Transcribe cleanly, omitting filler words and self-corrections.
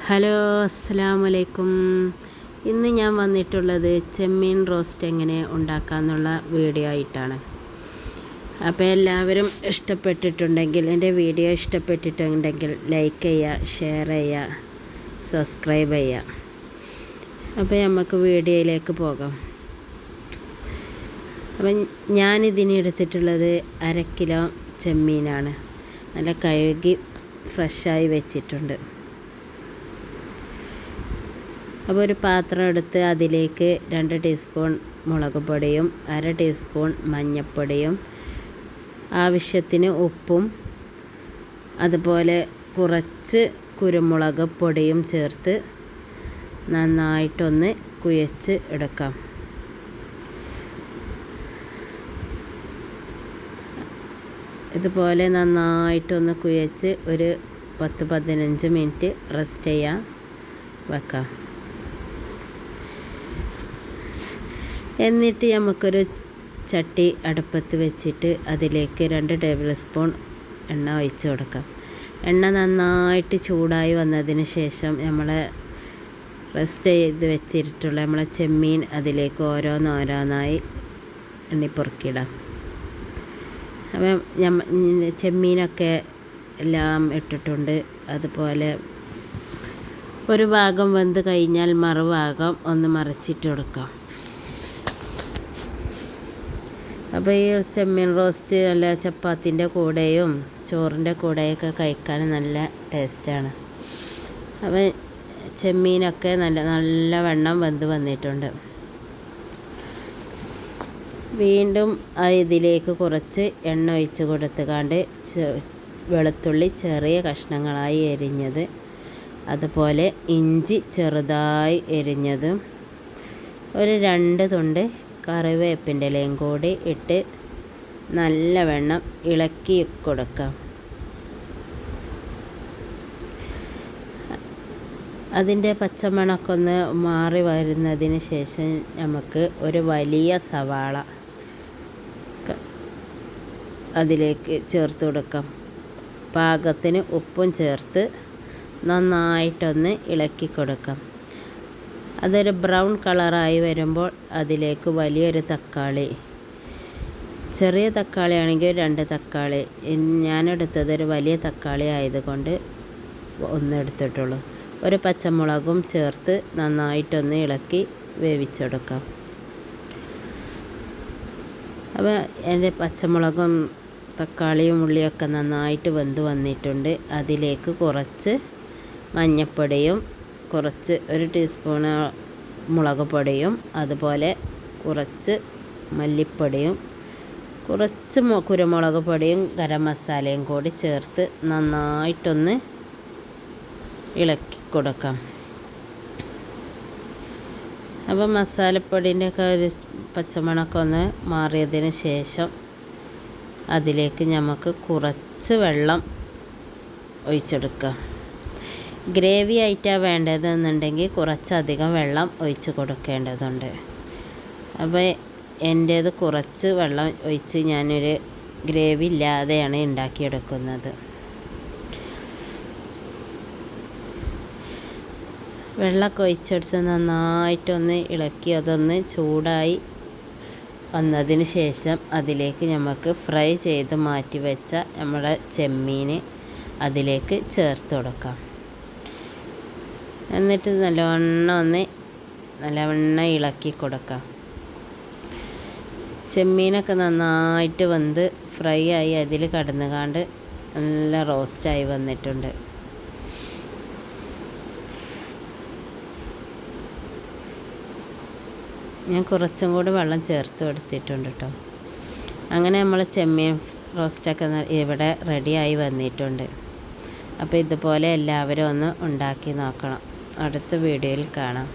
Hello, അസ്സലാമലൈക്കും. ഇന്ന് ഞാൻ വന്നിട്ടുള്ളത് ചെമ്മീൻ റോസ്റ്റ് എങ്ങനെ ഉണ്ടാക്കാമെന്നുള്ള വീഡിയോ ആയിട്ടാണ്. അപ്പോൾ എല്ലാവരും ഇഷ്ടപ്പെട്ടിട്ടുണ്ടെങ്കിൽ, എൻ്റെ വീഡിയോ ഇഷ്ടപ്പെട്ടിട്ടുണ്ടെങ്കിൽ ലൈക്ക് ചെയ്യുക, ഷെയർ ചെയ്യുക, സബ്സ്ക്രൈബ് ചെയ്യുക. അപ്പോൾ നമുക്ക് വീഡിയോയിലേക്ക് പോകാം. അപ്പം ഞാനിതിന് എടുത്തിട്ടുള്ളത് 1/2 കിലോ ചെമ്മീനാണ്. നല്ല കഴുകി ഫ്രഷായി വെച്ചിട്ടുണ്ട്. അപ്പോൾ ഒരു പാത്രം എടുത്ത് അതിലേക്ക് 2 ടീസ്പൂൺ മുളക് പൊടിയും 1/2 ടീസ്പൂൺ മഞ്ഞൾപ്പൊടിയും ആവശ്യത്തിന് ഉപ്പും അതുപോലെ കുറച്ച് കുരുമുളക് പൊടിയും ചേർത്ത് നന്നായിട്ടൊന്ന് കുഴച്ച് എടുക്കാം. ഇതുപോലെ നന്നായിട്ടൊന്ന് കുഴച്ച് ഒരു 10-15 മിനിറ്റ് റെസ്റ്റ് ചെയ്യാൻ വെക്കാം. എന്നിട്ട് നമുക്കൊരു ചട്ടി അടുപ്പത്ത് വെച്ചിട്ട് അതിലേക്ക് 2 ടേബിൾ സ്പൂൺ എണ്ണ ഒഴിച്ച് കൊടുക്കാം. എണ്ണ നന്നായിട്ട് ചൂടായി വന്നതിന് ശേഷം നമ്മളെ റെസ്റ്റ് ചെയ്ത് വെച്ചിട്ടുള്ള നമ്മളെ ചെമ്മീൻ അതിലേക്ക് ഓരോന്നോരോന്നായി എണ്ണിപ്പൊറുക്കിയിടാം. അപ്പം ചെമ്മീനൊക്കെ എല്ലാം ഇട്ടിട്ടുണ്ട്. അതുപോലെ ഒരു ഭാഗം വെന്ത് കഴിഞ്ഞാൽ മറുഭാഗം ഒന്ന് മറിച്ചിട്ട് കൊടുക്കാം. അപ്പോൾ ഈ ചെമ്മീൻ റോസ്റ്റ് നല്ല ചപ്പാത്തിൻ്റെ കൂടെയും ചോറിൻ്റെ കൂടെയൊക്കെ കഴിക്കാൻ നല്ല ടേസ്റ്റാണ്. അപ്പോൾ ചെമ്മീനൊക്കെ നല്ല വെണ്ണം വെന്ത് വന്നിട്ടുണ്ട്. വീണ്ടും ഇതിലേക്ക് കുറച്ച് എണ്ണ ഒഴിച്ച് കൊടുത്തുകൊണ്ട് വെളുത്തുള്ളി ചെറിയ കഷ്ണങ്ങളായി എരിഞ്ഞത്, അതുപോലെ ഇഞ്ചി ചെറുതായി എരിഞ്ഞത്, ഒരു 2 തുണ്ട് കറിവേപ്പിൻ്റെ ഇലയും കൂടി ഇട്ട് നല്ലവണ്ണം ഇളക്കി കൊടുക്കാം. അതിൻ്റെ പച്ചമണമൊക്കെ ഒന്ന് മാറി വരുന്നതിന് ശേഷം നമുക്ക് ഒരു വലിയ സവാള അതിലേക്ക് ചേർത്ത് കൊടുക്കാം. പാകത്തിന് ഉപ്പും ചേർത്ത് നന്നായിട്ടൊന്ന് ഇളക്കി കൊടുക്കാം. അതൊരു ബ്രൗൺ കളറായി വരുമ്പോൾ അതിലേക്ക് വലിയൊരു തക്കാളി, ചെറിയ തക്കാളി ആണെങ്കിൽ 2 തക്കാളി, ഞാനെടുത്തത് ഒരു വലിയ തക്കാളി ആയതുകൊണ്ട് 1 എടുത്തിട്ടുള്ളൂ, ഒരു പച്ചമുളകും ചേർത്ത് നന്നായിട്ടൊന്ന് ഇളക്കി വേവിച്ചെടുക്കാം. അപ്പോൾ എൻ്റെ പച്ചമുളകും തക്കാളിയും ഉള്ളിയൊക്കെ നന്നായിട്ട് വെന്ത് വന്നിട്ടുണ്ട്. അതിലേക്ക് കുറച്ച് മഞ്ഞൾപ്പൊടിയും കുറച്ച് 1 ടീസ്പൂൺ മുളക് പൊടിയും അതുപോലെ കുറച്ച് മല്ലിപ്പൊടിയും കുറച്ച് കുരുമുളക് പൊടിയും ഗരം മസാലയും കൂടി ചേർത്ത് നന്നായിട്ടൊന്ന് ഇളക്കി കൊടുക്കാം. അപ്പോൾ മസാലപ്പൊടിൻ്റെ ഒക്കെ ഒരു പച്ചമണമൊക്കെ ഒന്ന് മാറിയതിന് ശേഷം അതിലേക്ക് നമുക്ക് കുറച്ച് വെള്ളം ഒഴിച്ചെടുക്കാം. ഗ്രേവി ആയിട്ടാണ് വേണ്ടതെന്നുണ്ടെങ്കിൽ കുറച്ചധികം വെള്ളം ഒഴിച്ച് കൊടുക്കേണ്ടതുണ്ട്. അപ്പോൾ എൻ്റേത് കുറച്ച് വെള്ളം ഒഴിച്ച് ഞാനൊരു ഗ്രേവി ഇല്ലാതെയാണ് ഉണ്ടാക്കിയെടുക്കുന്നത്. വെള്ളമൊക്കെ ഒഴിച്ചെടുത്ത് നന്നായിട്ടൊന്ന് ഇളക്കി അതൊന്ന് ചൂടായി വന്നതിന് ശേഷം അതിലേക്ക് നമുക്ക് ഫ്രൈ ചെയ്ത് മാറ്റി വെച്ച നമ്മുടെ ചെമ്മീൻ അതിലേക്ക് ചേർത്ത് കൊടുക്കാം. എന്നിട്ട് നല്ലവണ്ണം ഇളക്കി കൊടുക്കാം. ചെമ്മീനൊക്കെ നന്നായിട്ട് വെന്ത് ഫ്രൈ ആയി അതിൽ കടന്നുകാണ്ട് നല്ല റോസ്റ്റായി വന്നിട്ടുണ്ട്. ഞാൻ കുറച്ചും കൂടി വെള്ളം ചേർത്ത് കൊടുത്തിട്ടുണ്ട് കേട്ടോ. അങ്ങനെ നമ്മൾ ചെമ്മീൻ റോസ്റ്റൊക്കെ ഇവിടെ റെഡിയായി വന്നിട്ടുണ്ട്. അപ്പോൾ ഇതുപോലെ എല്ലാവരും ഒന്ന് ഉണ്ടാക്കി നോക്കണം. അടുത്ത വീഡിയോയിൽ കാണാം.